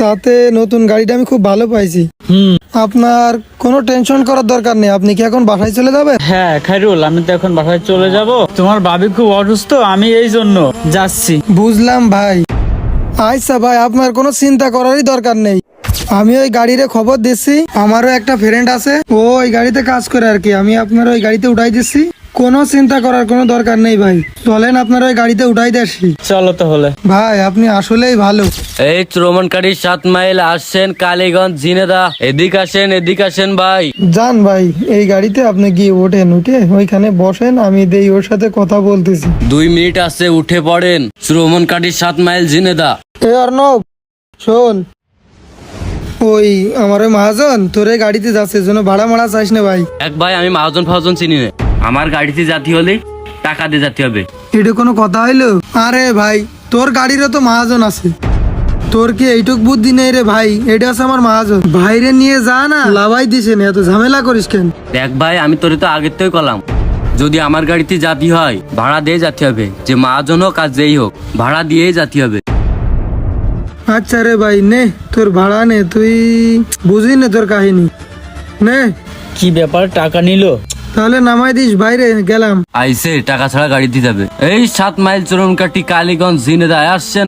তাতে নতুন গাড়িটা আমি খুব ভালো পাইছি। আপনার কোনো টেনশন করার দরকার নেই। আপনি কি এখন বাসায় চলে যাবেন? হ্যাঁ খাইরুল, আমি তো এখন বাসায় চলে যাব। তোমার ভাবি খুব অসুস্থ, আমি এই জন্য যাচ্ছি। বুঝলাম ভাই। আচ্ছা ভাই, আপনার কোনো চিন্তা করারই দরকার নেই। আমি ওই গাড়ির খবর দিচ্ছি, আমারও একটা ফ্রেন্ড আছে, ও ওই গাড়িতে কাজ করে আর কি। আমি আপনার ওই গাড়িতে উঠাই দিচ্ছি, কোনো চিন্তা করার কোনো দরকার নেই ভাই। চলেন আপনার ওই গাড়িতে উঠাই দিচ্ছি। চলো তাহলে। ভাই আপনি আসলেই ভালো। এই শ্রমণকারী 7 মাইল আসছেন কালীগঞ্জ ঝিনেদা, এদিক আসেন ভাই। যান ভাই, এই গাড়িতে আপনি গিয়ে ওঠেন, উঠে ওইখানে বসেন, আমি দেই ওর সাথে কথা বলতেছি। 2 মিনিট আছে, উঠে পড়েন। শ্রমণকারী 7 মাইল ঝিনেদা। এ অর্ণব শোন, ওই আমার ওই মহাজন তোর এই গাড়িতে যাচ্ছে, জন্য ভাড়া মারা চাইস না ভাই। এক ভাই, আমি মহাজন ফাহাজন চিনি না। আমার গাড়িতে জাতি হলে টাকা দিয়ে যেতে হবে। এটা কোনো কথা হইলো? আরে ভাই, তোর গাড়িরও তো মহাজন আছে, তোর কি এইটুক বুদ্ধি নেই রে ভাই? এটা আছে আমার মহাজন, ভাইরে নিয়ে যা না, লাভাই দিছে না, এত ঝামেলা করিস কেন? দেখ ভাই, আমি তোরে তো আগের থেকে কলাম, যদি আমার গাড়িতে জাতি হয় ভাড়া দিয়ে যেতে হবে। যে মহাজন হোক আর যেই হোক, ভাড়া দিয়েই যেতে হবে। আচ্ছা রে ভাই, নে তোর ভাড়া নে, তুই বুঝি না তোর কাহিনী, নে। কি ব্যাপার, টাকা নিলো? তাহলে নামাই দিস বাইরে, গেলাম। আইসে টাকা ছাড়া গাড়ি দিয়ে যাবে। এই 7 মাইল চরণকাটি কালীগঞ্জ ঝিনেদা আসছেন